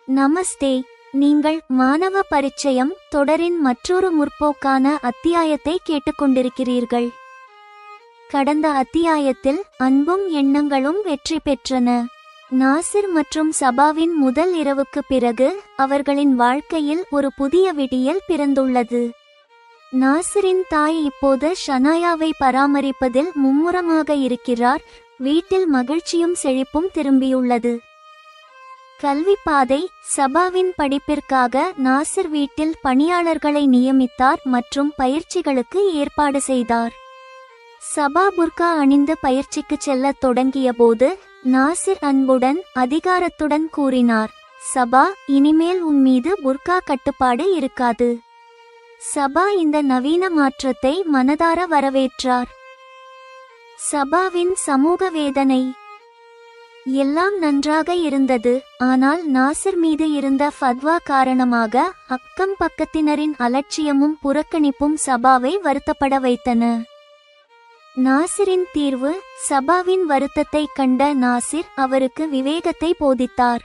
நமஸ்தே. நீங்கள் மாணவ பரிச்சயம் தொடரின் மற்றொரு முற்போக்கான அத்தியாயத்தை கேட்டுக்கொண்டிருக்கிறீர்கள். கடந்த அத்தியாயத்தில் அன்பும் எண்ணங்களும் வெற்றி பெற்றன. நாசிர் மற்றும் சபாவின் முதல் இரவுக்கு பிறகு அவர்களின் வாழ்க்கையில் ஒரு புதிய விடியல் பிறந்துள்ளது. நாசிரின் தாய் இப்போது ஷனாயாவை பராமரிப்பதில் மும்முரமாக இருக்கிறார். வீட்டில் மகிழ்ச்சியும் செழிப்பும் திரும்பியுள்ளது. கல்வி பாதை. சபாவின் படிப்பிற்காக நாசிர் வீட்டில் பணியாளர்களை நியமித்தார் மற்றும் பயிற்சிகளுக்கு ஏற்பாடு செய்தார். சபா புர்கா அணிந்து பயிற்சிக்கு செல்லத் தொடங்கிய போது நாசிர் அன்புடன் அதிகாரத்துடன் கூறினார், சபா, இனிமேல் உன் மீது புர்கா கட்டுப்பாடு இருக்காது. சபா இந்த நவீன மாற்றத்தை மனதார வரவேற்றார். சபாவின் சமூக வேதனை. எல்லாம் நன்றாக இருந்தது. ஆனால் நாசிர் மீது இருந்த ஃபத்வா காரணமாக அக்கம் பக்கத்தினரின் அலட்சியமும் புறக்கணிப்பும் சபாவை வருத்தப்பட வைத்தன. நாசிரின் தீர்வு. சபாவின் வருத்தத்தை கண்ட நாசிர் அவருக்கு விவேகத்தை போதித்தார்.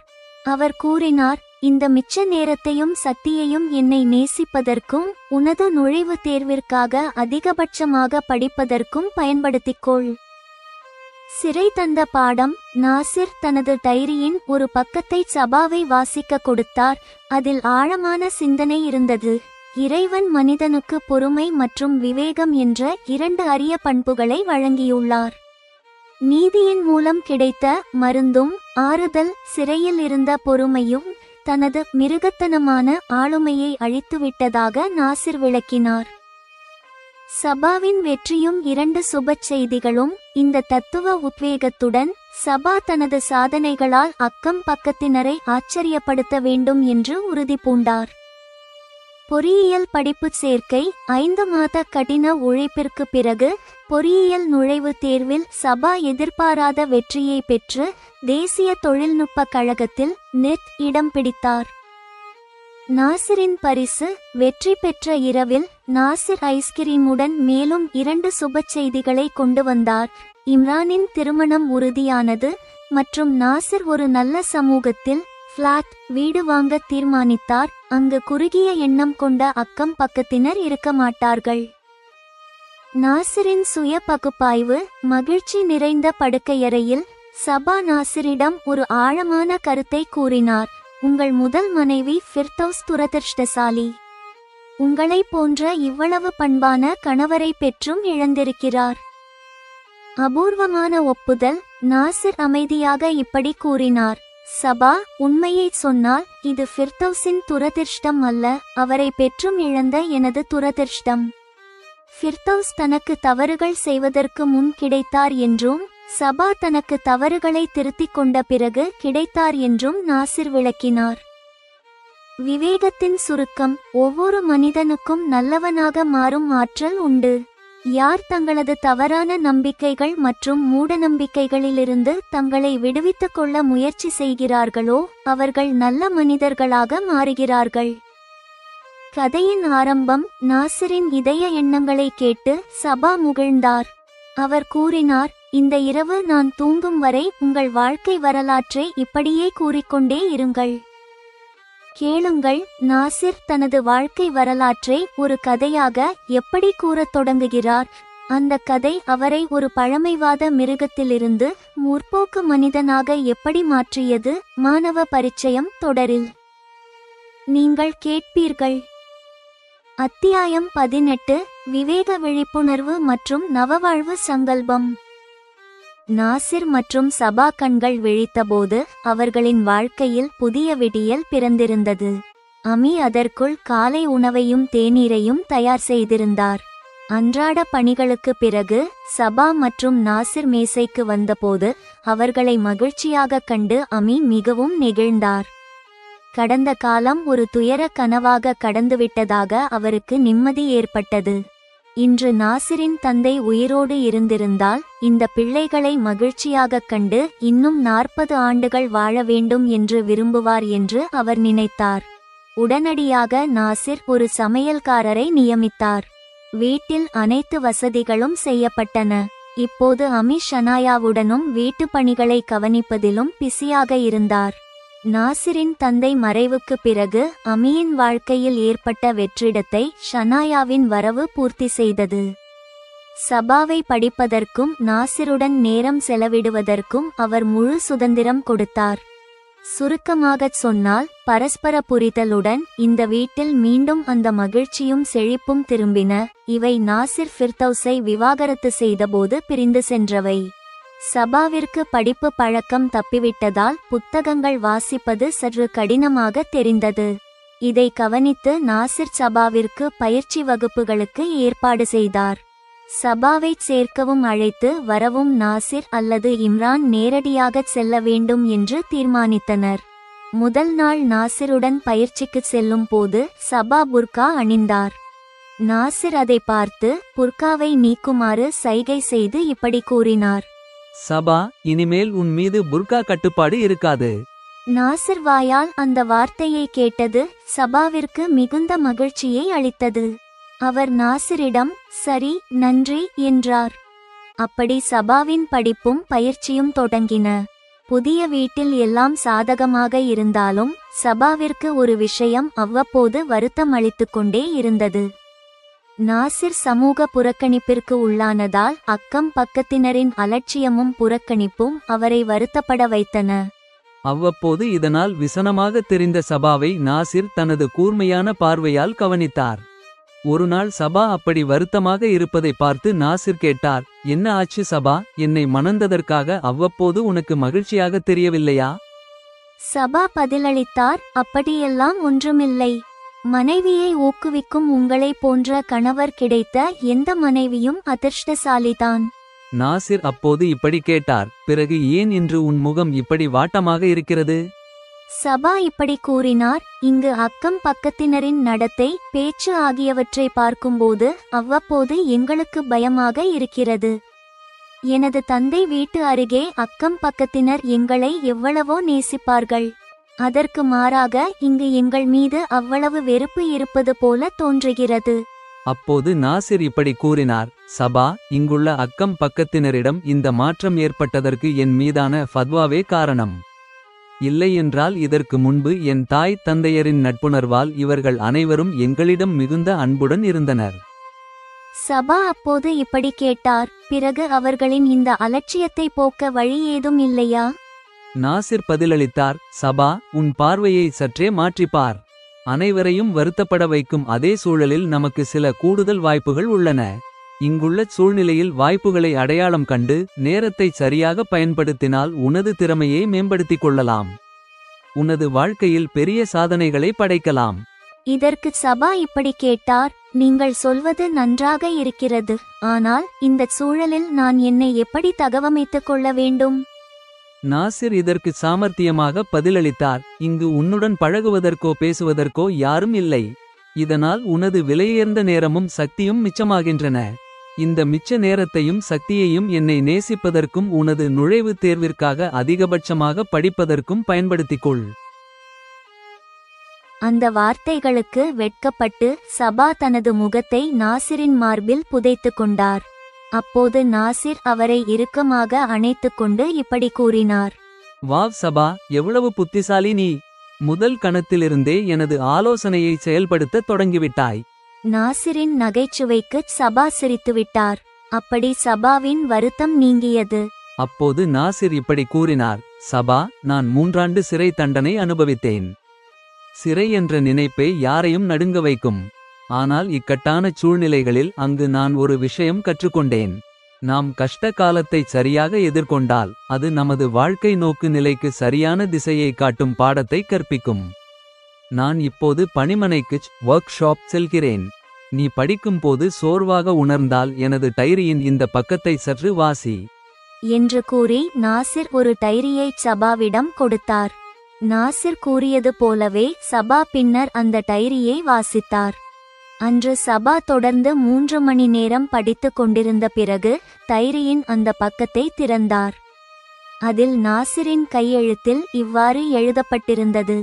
அவர் கூறினார், இந்த மிச்ச நேரத்தையும் சக்தியையும் என்னை நேசிப்பதற்கும் உனது நுழைவுத் தேர்விற்காக அதிகபட்சமாக படிப்பதற்கும் பயன்படுத்திக்கொள். சிறை தந்த பாடம். நாசிர் தனது டைரியின் ஒரு பக்கத்தை சபாவை வாசிக்க கொடுத்தார். அதில் ஆழமான சிந்தனை இருந்தது. இறைவன் மனிதனுக்கு பொறுமை மற்றும் விவேகம் என்ற 2 அரிய பண்புகளை வழங்கியுள்ளார். நீதியின் மூலம் கிடைத்த மருந்தும் ஆறுதல் சிறையில் இருந்த பொறுமையும் தனது மிருகத்தனமான ஆளுமையை அழித்துவிட்டதாக நாசிர் விளக்கினார். சபாவின் வெற்றியும் 2 சுபச் செய்திகளும். இந்த தத்துவ உத்வேகத்துடன் சபா தனது சாதனைகளால் அக்கம் பக்கத்தினரை ஆச்சரியப்படுத்த வேண்டும் என்று உறுதி பூண்டார். பொறியியல் படிப்பு சேர்க்கை. 5 மாத கடின உழைப்பிற்கு பிறகு பொறியியல் நுழைவுத் தேர்வில் சபா எதிர்பாராத வெற்றியை பெற்று தேசிய தொழில்நுட்ப கழகத்தில் நெட் இடம் பிடித்தார். நாசிரின் பரிசு. வெற்றி பெற்ற இரவில் நாசிர் ஐஸ்கிரீமுடன் மேலும் 2 சுபச் செய்திகளை கொண்டு வந்தார். இம்ரானின் திருமணம் உறுதியானது மற்றும் நாசிர் ஒரு நல்ல சமூகத்தில் ஃபிளாட் வீடு வாங்க தீர்மானித்தார். அங்கு குறுகிய எண்ணம் கொண்ட அக்கம் பக்கத்தினர் இருக்க மாட்டார்கள். நாசிரின் சுய பகுப்பாய்வு. மகிழ்ச்சி நிறைந்த படுக்கையறையில் சபா நாசிரிடம் ஒரு ஆழமான கருத்தை கூறினார். உங்கள் முதல் மனைவி ஃபிர்தௌஸ் துரதிர்ஷ்டசாலி. உங்களை போன்ற இவ்வளவு பண்பான கணவரை பெற்றும் இழந்திருக்கிறார். அபூர்வமான ஒப்புதல். நாசிர் அமைதியாக இப்படி கூறினார், சபா, உண்மையை சொன்னால் இது ஃபிர்தௌஸின் துரதிர்ஷ்டம் அல்ல, அவரை பெற்றும் இழந்த எனது துரதிர்ஷ்டம். ஃபிர்தௌஸ் தனக்கு தவறுகள் செய்வதற்கு முன் கிடைத்தார் என்றும் சபா தனக்கு தவறுகளை திருத்திக் கொண்ட பிறகு கிடைத்தார் என்றும் நாசிர் விளக்கினார். விவேகத்தின் சுருக்கம். ஒவ்வொரு மனிதனுக்கும் நல்லவனாக மாறும் ஆற்றல் உண்டு. யார் தங்களது தவறான நம்பிக்கைகள் மற்றும் மூடநம்பிக்கைகளிலிருந்து தங்களை விடுவித்துக் கொள்ள முயற்சி செய்கிறார்களோ அவர்கள் நல்ல மனிதர்களாக மாறுகிறார்கள். கதையின் ஆரம்பம். நாசிரின் இதய எண்ணங்களை கேட்டு சபா முகிழ்ந்தார். அவர் கூறினார், இந்த இரவு நான் தூங்கும் வரை உங்கள் வாழ்க்கை வரலாற்றை இப்படியே கூறிக்கொண்டே இருங்கள். கேளுங்கள். நாசிர் தனது வாழ்க்கை வரலாற்றை ஒரு கதையாக எப்படி கூறத் தொடங்குகிறார். அந்த கதை அவரை ஒரு பழமைவாத மிருகத்திலிருந்து முற்போக்கு மனிதனாக எப்படி மாற்றியது. மாணவ பரிச்சயம் தொடரில் நீங்கள் கேட்பீர்கள். அத்தியாயம் 18. விவேக விழிப்புணர்வு மற்றும் நவவாழ்வு சங்கல்பம். நாசிர் மற்றும் சபா கண்கள் விழித்தபோது அவர்களின் வாழ்க்கையில் புதிய விடியல் பிறந்திருந்தது. அமி அதற்குள் காலை உணவையும் தேநீரையும் தயார் செய்திருந்தார். அன்றாட பணிகளுக்கு பிறகு சபா மற்றும் நாசிர் மேசைக்கு வந்தபோது அவர்களை மகிழ்ச்சியாக கண்டு அமி மிகவும் நெகிழ்ந்தார். கடந்த காலம் ஒரு துயர கனவாக கடந்துவிட்டதாக அவருக்கு நிம்மதி ஏற்பட்டது. இன்று நாசிரின் தந்தை உயிரோடு இருந்திருந்தால் இந்த பிள்ளைகளை மகிழ்ச்சியாகக் கண்டு இன்னும் 40 ஆண்டுகள் வாழ வேண்டும் என்று விரும்புவார் என்று அவர் நினைத்தார். உடனடியாக நாசிர் ஒரு சமையல்காரரை நியமித்தார். வீட்டில் அனைத்து வசதிகளும் செய்யப்பட்டன. இப்போது அமி ஷனாயாவுடனும் வீட்டு பணிகளை கவனிப்பதிலும் பிஸியாக இருந்தார். நாசிரின் தந்தை மறைவுக்கு பிறகு அமியின் வாழ்க்கையில் ஏற்பட்ட வெற்றிடத்தை ஷனாயாவின் வரவு பூர்த்தி செய்தது. சபாவை படிப்பதற்கும் நாசிருடன் நேரம் செலவிடுவதற்கும் அவர் முழு சுதந்திரம் கொடுத்தார். சுருக்கமாகச் சொன்னால், பரஸ்பர புரிதலுடன் இந்த வீட்டில் மீண்டும் அந்த மகிழ்ச்சியும் செழிப்பும் திரும்பின. இவை நாசிர் ஃபிர்தௌஸை விவாகரத்து செய்தபோது பிரிந்து சென்றவை. சபாவிற்கு படிப்பு பழக்கம் தப்பிவிட்டதால் புத்தகங்கள் வாசிப்பது சற்று கடினமாக தெரிந்தது. இதை கவனித்து நாசிர் சபாவிற்கு பயிற்சி வகுப்புகளுக்கு ஏற்பாடு செய்தார். சபாவைச் சேர்க்கவும் அழைத்து வரவும் நாசிர் அல்லது இம்ரான் நேரடியாகச் செல்ல வேண்டும் என்று தீர்மானித்தனர். முதல் நாள் நாசிருடன் பயிற்சிக்குச் செல்லும் போது சபா புர்கா அணிந்தார். நாசிர் அதை பார்த்து புர்காவை நீக்குமாறு சைகை செய்து இப்படி கூறினார். சபா, இனிமேல் உன் மீது புர்கா கட்டுப்பாடு இருக்காது. நாசிர் வாயால் அந்த வார்த்தையை கேட்டது சபாவிற்கு மிகுந்த மகிழ்ச்சியை அளித்தது. அவர் நாசிரிடம் சரி, நன்றி என்றார். அப்படி சபாவின் படிப்பும் பயிற்சியும் தொடங்கின. புதிய வீட்டில் எல்லாம் சாதகமாக இருந்தாலும் சபாவிற்கு ஒரு விஷயம் அவ்வப்போது வருத்தம் அளித்துக் கொண்டே இருந்தது. நாசிர் சமூக புறக்கணிப்பிற்கு உள்ளானதால் அக்கம் பக்கத்தினரின் அலட்சியமும் புறக்கணிப்பும் அவரை வருத்தப்பட வைத்தன. அவ்வப்போது இதனால் விசனமாக தெரிந்த சபாவை நாசிர் தனது கூர்மையான பார்வையால் கவனித்தார். ஒருநாள் சபா அப்படி வருத்தமாக இருப்பதை பார்த்து நாசிர் கேட்டார், என்ன ஆச்சு சபா? என்னை மணந்ததற்காக அவ்வப்போது உனக்கு மகிழ்ச்சியாக தெரியவில்லையா? சபா பதிலளித்தார், அப்படியெல்லாம் ஒன்றுமில்லை. மனைவியை ஊக்குவிக்கும் உங்களை போன்ற கணவர் கிடைத்த எந்த மனைவியும் அதிர்ஷ்டசாலிதான். நாசிர் அப்போது இப்படி கேட்டார், பிறகு ஏன் இன்று உன் முகம் இப்படி வாட்டமாக இருக்கிறது? சபா இப்படி கூறினார், இங்கு அக்கம் பக்கத்தினரின் நடத்தை, பேச்சு ஆகியவற்றை பார்க்கும்போது அவ்வப்போது எங்களுக்கு பயமாக இருக்கிறது. எனது தந்தை வீட்டு அருகே அக்கம் பக்கத்தினர் எங்களை எவ்வளவோ நேசிப்பார்கள். அதற்கு மாறாக இங்கு எங்கள் மீது அவ்வளவு வெறுப்பு இருப்பது போல தோன்றுகிறது. அப்போது நாசிர் இப்படி கூறினார், சபா, இங்குள்ள அக்கம் பக்கத்தினரிடம் இந்த மாற்றம் ஏற்பட்டதற்கு என் மீதான ஃபத்வாவே காரணம். இல்லையென்றால் இதற்கு முன்பு என் தாய் தந்தையரின் நட்புணர்வால் இவர்கள் அனைவரும் எங்களிடம் மிகுந்த அன்புடன் இருந்தனர். சபா அப்போது இப்படி கேட்டார், பிறகு அவர்களின் இந்த அலட்சியத்தை போக்க வழி ஏதும் இல்லையா? நாசிர் பதிலளித்தார், சபா, உன் பார்வையை சற்றே மாற்றிப்பார். அனைவரையும் வருத்தப்பட வைக்கும் அதே சூழலில் நமக்கு சில கூடுதல் வாய்ப்புகள் உள்ளன. இங்குள்ள சூழ்நிலையில் வாய்ப்புகளை அடையாளம் கண்டு நேரத்தை சரியாக பயன்படுத்தினால் உனது திறமையை மேம்படுத்திக் கொள்ளலாம். உனது வாழ்க்கையில் பெரிய சாதனைகளை படைக்கலாம். இதற்கு சபா இப்படி கேட்டார், நீங்கள் சொல்வது நன்றாக இருக்கிறது. ஆனால் இந்த சூழலில் நான் என்னை எப்படி தகவமைத்துக் கொள்ள வேண்டும்? நாசிர் இதற்கு சாமர்த்தியமாக பதிலளித்தார், இங்கு உன்னுடன் பழகுவதற்கோ பேசுவதற்கோ யாரும் இல்லை. இதனால் உனது விலையுயர்ந்த நேரமும் சக்தியும் மிச்சமாகின்றன. இந்த மிச்ச நேரத்தையும் சக்தியையும் என்னை நேசிப்பதற்கும் உனது நுழைவுத் தேர்விற்காக அதிகபட்சமாக படிப்பதற்கும் பயன்படுத்திக்கொள். அந்த வார்த்தைகளுக்கு வெட்கப்பட்டு சபா தனது முகத்தை நாசிரின் மார்பில் புதைத்துக் கொண்டார். அப்போது நாசிர் அவரை இறுக்கமாக அணைத்துக் கொண்டு இப்படி கூறினார், வாவ் சபா, எவ்வளவு புத்திசாலி நீ! முதல் கணத்திலிருந்தே எனது ஆலோசனையை செயல்படுத்த தொடங்கிவிட்டாய். நாசிரின் நகைச்சுவைக்கு சபா சிரித்துவிட்டார். அப்படி சபாவின் வருத்தம் நீங்கியது. அப்போது நாசிர் இப்படி கூறினார், சபா, நான் 3 ஆண்டு சிறை தண்டனை அனுபவித்தேன். சிறை என்ற நினைப்பே யாரையும் நடுங்க வைக்கும். ஆனால் இக்கட்டான சூழ்நிலைகளில் அங்கு நான் ஒரு விஷயம் கற்றுக்கொண்டேன். நாம் கஷ்ட காலத்தை சரியாக எதிர்கொண்டால் அது நமது வாழ்க்கை நோக்கு நிலைக்கு சரியான திசையை காட்டும் பாடத்தை கற்பிக்கும். நான் இப்போது பணிமனைக்கு ஒர்க் ஷாப் செல்கிறேன். நீ படிக்கும்போது சோர்வாக உணர்ந்தால் எனது டைரியின் இந்த பக்கத்தை சற்று வாசி என்று கூறி நாசிர் ஒரு டைரியை சபாவிடம் கொடுத்தார். நாசிர் கூறியது போலவே சபா பின்னர் அந்த டைரியை வாசித்தார். அன்று சபா தொடர்ந்து 3 மணி நேரம் படித்துக் கொண்டிருந்த பிறகு டைரியின் அந்த பக்கத்தை திறந்தார். அதில் நாசிரின் கையெழுத்தில் இவ்வாறு எழுதப்பட்டிருந்தது,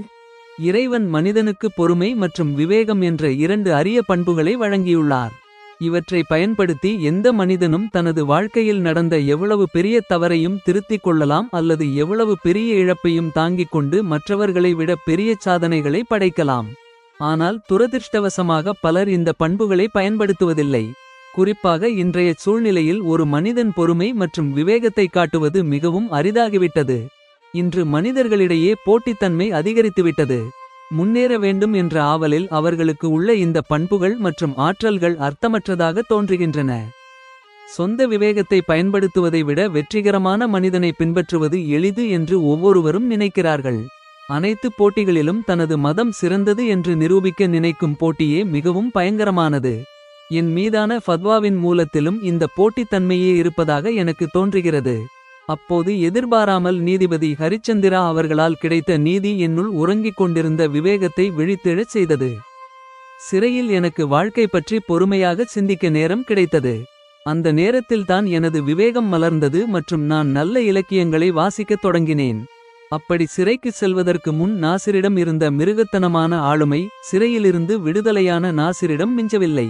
இறைவன் மனிதனுக்கு பொறுமை மற்றும் விவேகம் என்ற 2 அரிய பண்புகளை வழங்கியுள்ளார். இவற்றை பயன்படுத்தி எந்த மனிதனும் தனது வாழ்க்கையில் நடந்த எவ்வளவு பெரிய தவறையும் திருத்திக் கொள்ளலாம் அல்லது எவ்வளவு பெரிய இழப்பையும் தாங்கிக் கொண்டு மற்றவர்களை விட பெரிய சாதனைகளை படைக்கலாம். ஆனால் துரதிர்ஷ்டவசமாக பலர் இந்த பண்புகளை பயன்படுத்துவதில்லை. குறிப்பாக இன்றைய சூழ்நிலையில் ஒரு மனிதன் பொறுமை மற்றும் விவேகத்தை காட்டுவது மிகவும் அரிதாகிவிட்டது. இன்று மனிதர்களிடையே போட்டித்தன்மை அதிகரித்துவிட்டது. முன்னேற வேண்டும் என்ற ஆவலில் அவர்களுக்கு உள்ள இந்த பண்புகள் மற்றும் ஆற்றல்கள் அர்த்தமற்றதாக தோன்றுகின்றன. சொந்த விவேகத்தை பயன்படுத்துவதை விட வெற்றிகரமான மனிதனை பின்பற்றுவது எளிது என்று ஒவ்வொருவரும் நினைக்கிறார்கள். அனைத்து போட்டிகளிலும் தனது மதம் சிறந்தது என்று நிரூபிக்க நினைக்கும் போட்டியே மிகவும் பயங்கரமானது. என் மீதான ஃபத்வாவின் மூலத்திலும் இந்த போட்டித்தன்மையே இருப்பதாக எனக்கு தோன்றுகிறது. அப்போது எதிர்பாராமல் நீதிபதி ஹரிச்சந்திரா அவர்களால் கிடைத்த நீதி என்னுள் உறங்கிக் கொண்டிருந்த விவேகத்தை விழித்தெழச் செய்தது. சிறையில் எனக்கு வாழ்க்கை பற்றி பொறுமையாக சிந்திக்க நேரம் கிடைத்தது. அந்த நேரத்தில்தான் எனது விவேகம் மலர்ந்தது மற்றும் நான் நல்ல இலக்கியங்களை வாசிக்கத் தொடங்கினேன். அப்படி சிறைக்கு செல்வதற்கு முன் நாசிரிடம் இருந்த மிருகத்தனமான ஆளுமை சிறையிலிருந்து விடுதலையான நாசிரிடம் மிஞ்சவில்லை.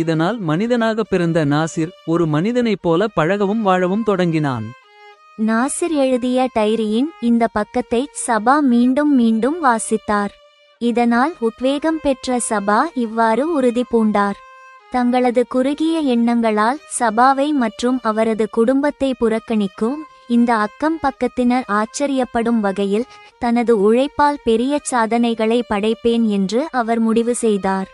இதனால் மனிதனாக பிறந்த நாசிர் ஒரு மனிதனைப் போல பழகவும் வாழவும் தொடங்கினான். நாசிர் எழுதிய டைரியின் இந்த பக்கத்தை சபா மீண்டும் மீண்டும் வாசித்தார். இதனால் உத்வேகம் பெற்ற சபா இவ்வாறு உறுதி பூண்டார். தங்களது குறுகிய எண்ணங்களால் சபாவை மற்றும் அவரது குடும்பத்தை புறக்கணிக்கும் இந்த அக்கம் பக்கத்தினர் ஆச்சரியப்படும் வகையில் தனது உழைப்பால் பெரிய சாதனைகளை படைப்பேன் என்று அவர் முடிவு செய்தார்.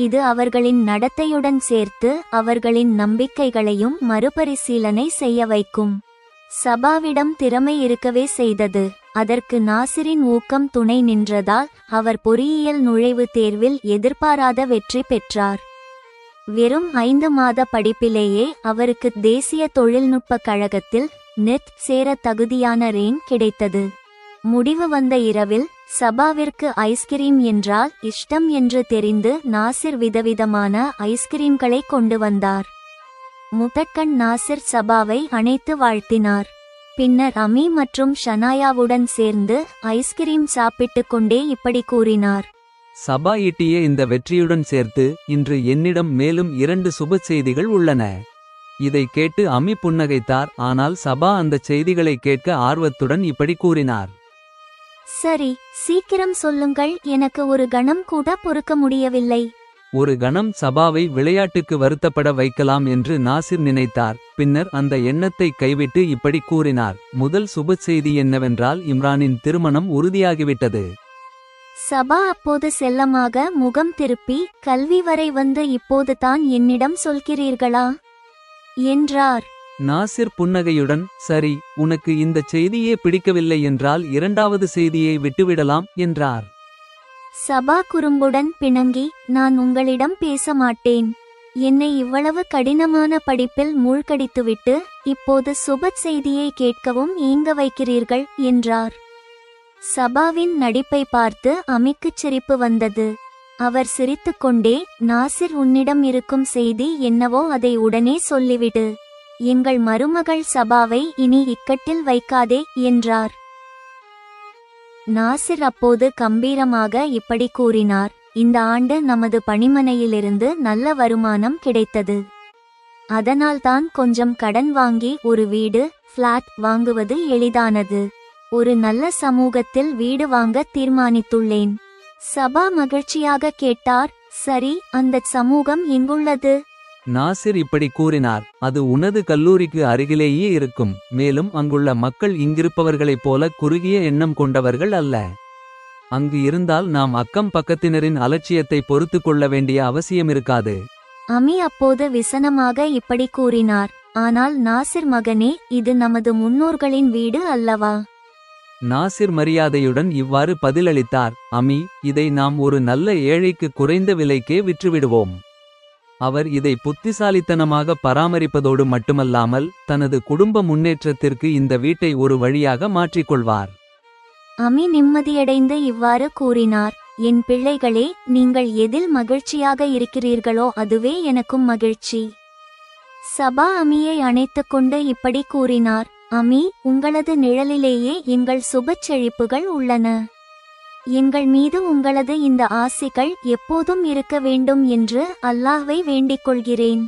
இது அவர்களின் நடத்தையுடன் சேர்த்து அவர்களின் நம்பிக்கைகளையும் மறுபரிசீலனை செய்ய வைக்கும். சபாவிடம் திறமை இருக்கவே செய்தது. அதற்கு நாசிரின் ஊக்கம் துணை நின்றதால் அவர் பொறியியல் நுழைவுத் தேர்வில் எதிர்பாராத வெற்றி பெற்றார். வெறும் 5 மாத படிப்பிலேயே அவருக்கு தேசிய தொழில்நுட்ப கழகத்தில் நெட் சேர தகுதியான ரேங்க் கிடைத்தது. முடிவு வந்த இரவில் சபாவிற்கு ஐஸ்கிரீம் என்றால் இஷ்டம் என்று தெரிந்து நாசிர் விதவிதமான ஐஸ்கிரீம்களை கொண்டு வந்தார். முதற்கண் நாசிர் சபாவை அணைத்து வாழ்த்தினார். பின்னர் அமி மற்றும் ஷனாயாவுடன் சேர்ந்து ஐஸ்கிரீம் சாப்பிட்டு கொண்டே இப்படி கூறினார். சபா ஈட்டிய இந்த வெற்றியுடன் சேர்த்து இன்று என்னிடம் மேலும் 2 சுப செய்திகள் உள்ளன. இதை கேட்டு அமி புன்னகைத்தார். ஆனால் சபா அந்த செய்திகளை கேட்க ஆர்வத்துடன் இப்படி கூறினார். சரி, சீக்கிரம் சொல்லுங்கள், எனக்கு ஒரு கணம் கூட பொறுக்க முடியவில்லை. ஒரு கணம் சபாவை விளையாட்டுக்கு வருத்தப்பட வைக்கலாம் என்று நாசிர் நினைத்தார். பின்னர் அந்த எண்ணத்தை கைவிட்டு இப்படி கூறினார். முதல் சுப செய்தி என்னவென்றால் இம்ரானின் திருமணம் உறுதியாகிவிட்டது. சபா அப்போது செல்லமாக முகம் திருப்பி, கல்வி வரை வந்து இப்போது தான் என்னிடம் சொல்கிறீர்களா என்றார். நாசிர் புன்னகையுடன், சரி, உனக்கு இந்த செய்தியே பிடிக்கவில்லை என்றால் 2வது செய்தியை விட்டுவிடலாம் என்றார். சபா குறும்புடன் பிணங்கி, நான் உங்களிடம் பேச மாட்டேன். என்னை இவ்வளவு கடினமான படிப்பில் மூழ்கடித்துவிட்டு இப்போது சுப செய்தியை கேட்கவும் ஏங்க வைக்கிறீர்கள் என்றார். சபாவின் நடிப்பை பார்த்து அமிக்குச் சிரிப்பு வந்தது. அவர் சிரித்துக்கொண்டே, நாசிர், உன்னிடம் இருக்கும் செய்தி என்னவோ அதை உடனே சொல்லிவிடு. எங்கள் மருமகள் சபாவை இனி இக்கட்டில் வைக்காதே என்றார். நாசிர் அப்போது கம்பீரமாக இப்படி கூறினார். இந்த ஆண்டு நமது பணிமனையிலிருந்து நல்ல வருமானம் கிடைத்தது. அதனால்தான் கொஞ்சம் கடன் வாங்கி ஒரு வீடு, ஃபிளாட் வாங்குவது எளிதானது. ஒரு நல்ல சமூகத்தில் வீடு வாங்க தீர்மானித்துள்ளேன். சபா மகிழ்ச்சியாக கேட்டார். சரி, அந்த சமூகம் எங்குள்ளது? நாசிர் இப்படி கூறினார். அது உனது கல்லூரிக்கு அருகிலேயே இருக்கும். மேலும் அங்குள்ள மக்கள் இங்கிருப்பவர்களைப் போல குறுகிய எண்ணம் கொண்டவர்கள் அல்ல. அங்கு இருந்தால் நாம் அக்கம் பக்கத்தினரின் அலட்சியத்தை பொறுத்து கொள்ள வேண்டிய அவசியமிருக்காது. அமி அப்போது விசனமாக இப்படி கூறினார். ஆனால் நாசிர் மகனே, இது நமது முன்னோர்களின் வீடு அல்லவா? நாசிர் மரியாதையுடன் இவ்வாறு பதிலளித்தார். அமி, இதை நாம் ஒரு நல்ல ஏழைக்கு குறைந்த விலைக்கே விற்றுவிடுவோம். அவர் இதை புத்திசாலித்தனமாக பராமரிப்பதோடு மட்டுமல்லாமல் தனது குடும்ப முன்னேற்றத்திற்கு இந்த வீட்டை ஒரு வழியாக மாற்றிக்கொள்வார். அமி நிம்மதியடைந்து இவ்வாறு கூறினார். என் பிள்ளைகளே, நீங்கள் எதில் மகிழ்ச்சியாக இருக்கிறீர்களோ அதுவே எனக்கும் மகிழ்ச்சி. சபா அமியை அணைத்துக்கொண்டு இப்படி கூறினார். அமி, உங்களது நிழலிலேயே எங்கள் சுபச் செழிப்புகள் உள்ளன. எங்கள் மீது உங்களது இந்த ஆசிகள் எப்போதும் இருக்க வேண்டும் என்று அல்லாஹ்வை வேண்டிக் கொள்கிறேன்.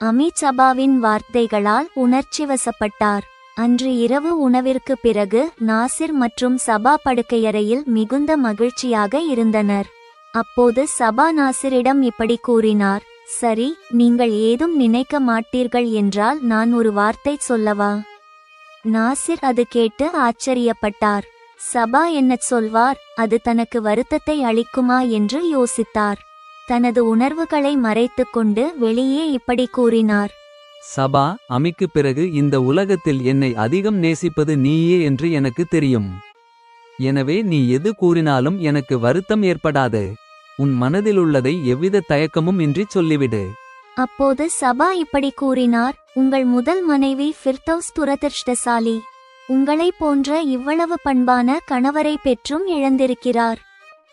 அமீத் சபாவின் வார்த்தைகளால் உணர்ச்சிவசப்பட்டார். அன்று இரவு உணவிற்கு பிறகு நாசிர் மற்றும் சபா படுக்கையறையில் மிகுந்த மகிழ்ச்சியாக இருந்தனர். அப்போது சபா நாசிரிடம் இப்படி கூறினார்: சரி, நீங்கள் ஏதும் நினைக்க மாட்டீர்கள் என்றால் நான் ஒரு வார்த்தை சொல்லவா? நாசிர் அது கேட்டு ஆச்சரியப்பட்டார். சபா என்ன சொல்வார்? அது தனக்கு வருத்தத்தை அளிக்குமா என்று யோசித்தார். தனது உணர்வுகளை மறைத்துக்கொண்டு வெளியே இப்படி கூறினார்: சபா, அமிக்கு பிறகு இந்த உலகத்தில் என்னை அதிகம் நேசிப்பது நீயே என்று எனக்கு தெரியும். எனவே நீ எது கூறினாலும் எனக்கு வருத்தம் ஏற்படாது. உன் மனதிலுள்ளதை எவ்வித தயக்கமும் இன்றி சொல்லிவிடு. அப்போது சபா இப்படி கூறினார்: உங்கள் முதல் மனைவி ஃபிர்தௌஸ் துரதிர்ஷ்டசாலி. உங்களை போன்ற இவ்வளவு பண்பான கணவரை பெற்றும் இழந்திருக்கிறார்.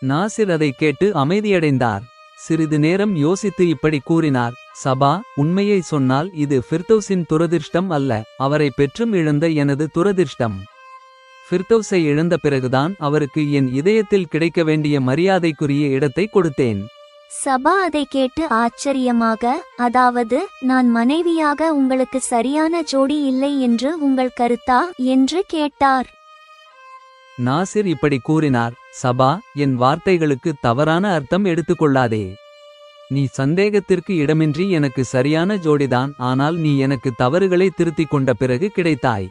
நாசிர் அதை கேட்டு அமைதியடைந்தார். சிறிது நேரம் யோசித்து இப்படி கூறினார்: சபா, உண்மையை சொன்னால் இது ஃபிர்தௌஸின் துரதிர்ஷ்டம் அல்ல, அவரை பெற்றும் இழந்த எனது துரதிர்ஷ்டம். ஃபிர்தௌஸை இழந்த பிறகுதான் அவருக்கு என் இதயத்தில் கிடைக்க வேண்டிய மரியாதைக்குரிய இடத்தை கொடுத்தேன். சபா அதை கேட்டு ஆச்சரியமாக, அதாவது நான் மனைவியாக உங்களுக்கு சரியான ஜோடி இல்லை என்று உங்கள் கருத்தா என்று கேட்டார். நாசிர் இப்படி கூறினார்: சபா, என் வார்த்தைகளுக்கு தவறான அர்த்தம் எடுத்துக்கொள்ளாதே. நீ சந்தேகத்திற்கு இடமின்றி எனக்கு சரியான ஜோடிதான். ஆனால் நீ எனக்கு தவறுகளை திருத்திக் கொண்ட பிறகு கிடைத்தாய்.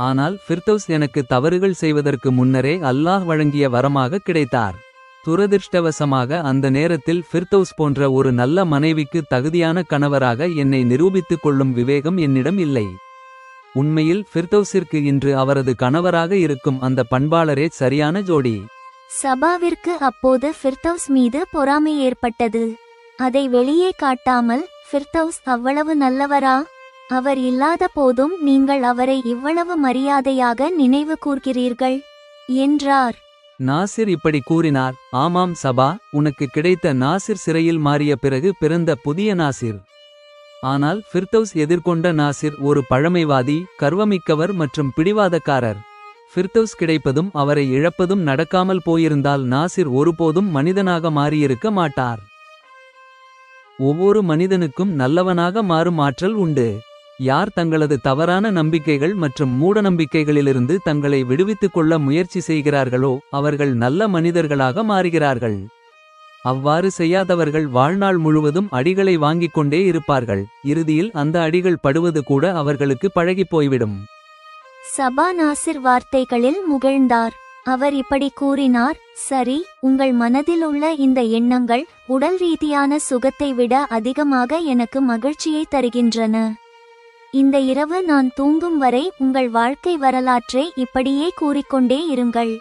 ஆனால் ஃபிர்தௌஸ் எனக்கு தவறுகள் செய்வதற்கு முன்னரே அல்லாஹ் வழங்கிய வரமாக கிடைத்தார். துரதிர்ஷ்டவசமாக அந்த நேரத்தில் ஃபிர்தௌஸ் போன்ற ஒரு நல்ல மனைவிக்கு தகுதியான கணவராக என்னை நிரூபித்துக் கொள்ளும் விவேகம் என்னிடம் இல்லை. உண்மையில் ஃபிர்தௌஸிற்கு இன்று அவரது கணவராக இருக்கும் அந்த பண்பாளரே சரியான ஜோடி. சபாவிற்கு அப்போது ஃபிர்தௌஸ் மீது பொறாமை ஏற்பட்டது. அதை வெளியே காட்டாமல், ஃபிர்தௌஸ் அவ்வளவு நல்லவரா? அவர் இல்லாத போதும் நீங்கள் அவரை இவ்வளவு மரியாதையாக நினைவு கூர்கிறீர்கள் என்றார். நாசிர் இப்படி கூறினார்: ஆமாம் சபா, உனக்கு கிடைத்த நாசிர் சிறையில் மாறிய பிறகு பிறந்த புதிய நாசிர். ஆனால் ஃபிர்தௌஸ் எதிர்கொண்ட நாசிர் ஒரு பழமைவாதி, கர்வமிக்கவர் மற்றும் பிடிவாதக்காரர். ஃபிர்தௌஸ் கிடைப்பதும் அவரை இழப்பதும் நடக்காமல் போயிருந்தால் நாசிர் ஒருபோதும் மனிதனாக மாறியிருக்க மாட்டார். ஒவ்வொரு மனிதனுக்கும் நல்லவனாக மாறும் ஆற்றல் உண்டு. யார் தங்களது தவறான நம்பிக்கைகள் மற்றும் மூடநம்பிக்கைகளிலிருந்து தங்களை விடுவித்துக் கொள்ள முயற்சி செய்கிறார்களோ அவர்கள் நல்ல மனிதர்களாக மாறுகிறார்கள். அவ்வாறு செய்யாதவர்கள் வாழ்நாள் முழுவதும் அடிகளை வாங்கிக் கொண்டே இருப்பார்கள். இறுதியில் அந்த அடிகள் படுவது கூட அவர்களுக்கு பழகிப் போய்விடும். சபா நாசிர் வார்த்தைகளில் முகிழ்ந்தார். அவர் இப்படி கூறினார்: சரி, உங்கள் மனதில் உள்ள இந்த எண்ணங்கள் உடல் ரீதியான சுகத்தை விட அதிகமாக எனக்கு மகிழ்ச்சியை தருகின்றன. இந்த இரவு நான் தூங்கும் வரை உங்கள் வாழ்க்கை வரலாற்றை இப்படியே கூறிக்கொண்டே இருங்கள்.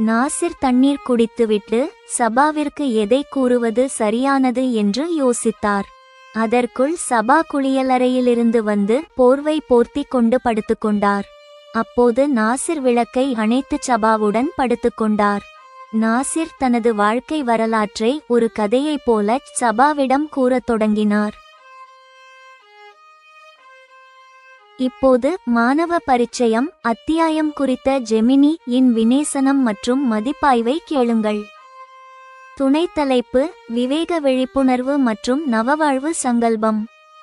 நாசிர் தண்ணீர் குடித்துவிட்டு சபாவிற்கு எதை கூறுவது சரியானது என்று யோசித்தார். அதற்குள் சபா குளியலறையிலிருந்து வந்து போர்வை போர்த்தி கொண்டு படுத்துக்கொண்டார். அப்போது நாசிர் விளக்கை அணைத்து சபாவுடன் படுத்துக்கொண்டார். நாசிர் தனது வாழ்க்கை வரலாற்றை ஒரு கதையைப் போல சபாவிடம் கூறத் தொடங்கினார். இப்போது மாணவ பரிச்சயம் அத்தியாயம் குறித்த ஜெமினி இன் வினேசனம் மற்றும் மதிப்பாய்வை கேளுங்கள். துணைத்தலைப்பு: விவேக விழிப்புணர்வு மற்றும் நவவாழ்வு சங்கல்பம்.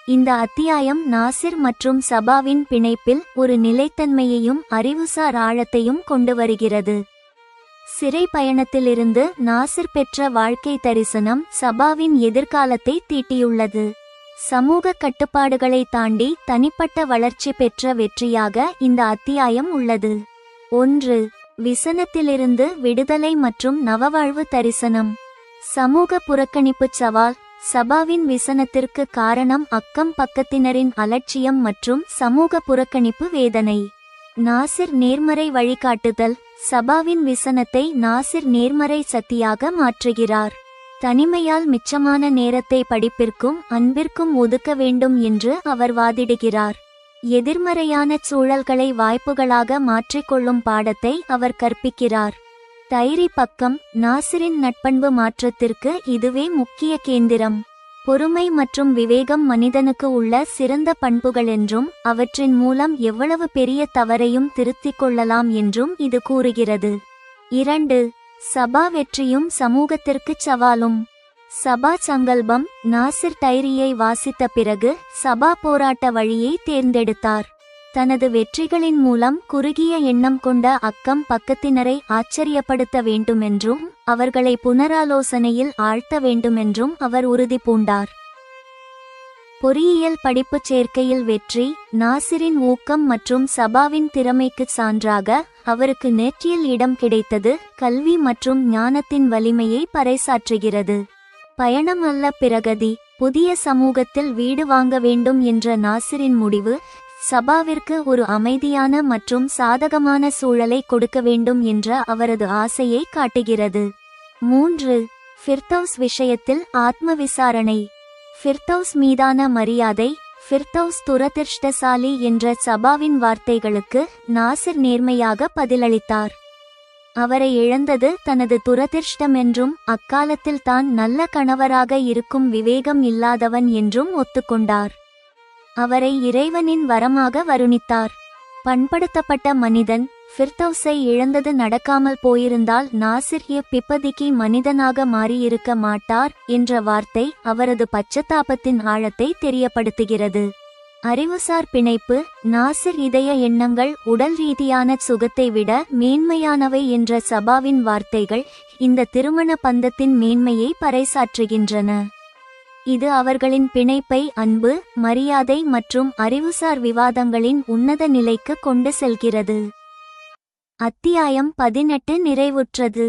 இந்த அத்தியாயம் நாசிர் மற்றும் சபாவின் பிணைப்பில் ஒரு நிலைத்தன்மையையும் அறிவுசார் ஆழத்தையும் கொண்டு வருகிறது. சிறை பயணத்திலிருந்து நாசிர் பெற்ற வாழ்க்கை தரிசனம் சபாவின் எதிர்காலத்தை தீட்டியுள்ளது. சமூக கட்டுப்பாடுகளை தாண்டி தனிப்பட்ட வளர்ச்சி பெற்ற வெற்றியாக இந்த அத்தியாயம் உள்ளது. 1. விசனத்திலிருந்து விடுதலை மற்றும் நவவாழ்வு தரிசனம். சமூக புறக்கணிப்புச் சவால். சபாவின் விசனத்திற்கு காரணம் அக்கம் பக்கத்தினரின் அலட்சியம் மற்றும் சமூக புறக்கணிப்பு வேதனை. நாசிர் நேர்மறை வழிகாட்டுதல். சபாவின் விசனத்தை நாசிர் நேர்மறை சக்தியாக மாற்றுகிறார். தனிமையால் மிச்சமான நேரத்தை படிப்பிற்கும் அன்பிற்கும் ஒதுக்க வேண்டும் என்று அவர் வாதிடுகிறார். எதிர்மறையான சூழல்களை வாய்ப்புகளாக மாற்றிக்கொள்ளும் பாடத்தை அவர் கற்பிக்கிறார். தைரி பக்கம். நாசிரின் நட்பண்பு மாற்றத்திற்கு இதுவே முக்கிய கேந்திரம். பொறுமை மற்றும் விவேகம் மனிதனுக்கு உள்ள சிறந்த பண்புகள் என்றும் அவற்றின் மூலம் எவ்வளவு பெரிய தவறையும் திருத்திக் கொள்ளலாம் என்றும் இது கூறுகிறது. 2. சபா வெற்றியும் சமூகத்திற்குச் சவாலும். சபா சங்கல்பம். நாசிர் டைரியை வாசித்த பிறகு சபா போராட்ட வழியை தேர்ந்தெடுத்தார். தனது வெற்றிகளின் மூலம் குறுகிய எண்ணம் கொண்ட அக்கம் பக்கத்தினரை ஆச்சரியப்படுத்த வேண்டுமென்றும் அவர்களை புனராலோசனையில் ஆழ்த்த வேண்டுமென்றும் அவர் உறுதி பூண்டார். பொறியியல் படிப்புச் சேர்க்கையில் வெற்றி. நாசிரின் ஊக்கம் மற்றும் சபாவின் திறமைக்குச் சான்றாக அவருக்கு நெற்றியில் இடம் கிடைத்தது கல்வி மற்றும் ஞானத்தின் வலிமையை பறைசாற்றுகிறது. பயணம் அல்ல பிரகதி. புதிய சமூகத்தில் வீடு வாங்க வேண்டும் என்ற நாசிரின் முடிவு சபாவிற்கு ஒரு அமைதியான மற்றும் சாதகமான சூழலை கொடுக்க வேண்டும் என்ற அவரது ஆசையை காட்டுகிறது. 3. ஃபிர்தௌஸ் விஷயத்தில் ஆத்ம விசாரணை. ஃபிர்தௌஸ் மீதான மரியாதை. ஃபிர்தௌஸ் துரதிர்ஷ்டசாலி என்ற சபாவின் வார்த்தைகளுக்கு நாசிர் நேர்மையாக பதிலளித்தார். அவரை இழந்தது தனது துரதிர்ஷ்டமென்றும் அக்காலத்தில் தான் நல்ல கணவராக இருக்கும் விவேகம் இல்லாதவன் என்றும் ஒத்துக்கொண்டார். அவரை இறைவனின் வரமாக வருணித்தார். பண்படுத்தப்பட்ட மனிதன். ஃபிர்தௌஸை இழந்தது நடக்காமல் போயிருந்தால் நாசிர் பிப்பதிக்கு மனிதனாக மாறியிருக்க மாட்டார் என்ற வார்த்தை அவரது பச்சத்தாபத்தின் ஆழத்தை தெரியப்படுத்துகிறது. அறிவுசார் பிணைப்பு. நாசிர் இதய எண்ணங்கள் உடல் ரீதியான சுகத்தை விட மேன்மையானவை என்ற சபாவின் வார்த்தைகள் இந்த திருமண பந்தத்தின் மேன்மையை பறைசாற்றுகின்றன. இது அவர்களின் பிணைப்பை அன்பு, மரியாதை மற்றும் அறிவுசார் விவாதங்களின் உன்னத நிலைக்கு கொண்டு செல்கிறது. அத்தியாயம் 18 நிறைவுற்றது.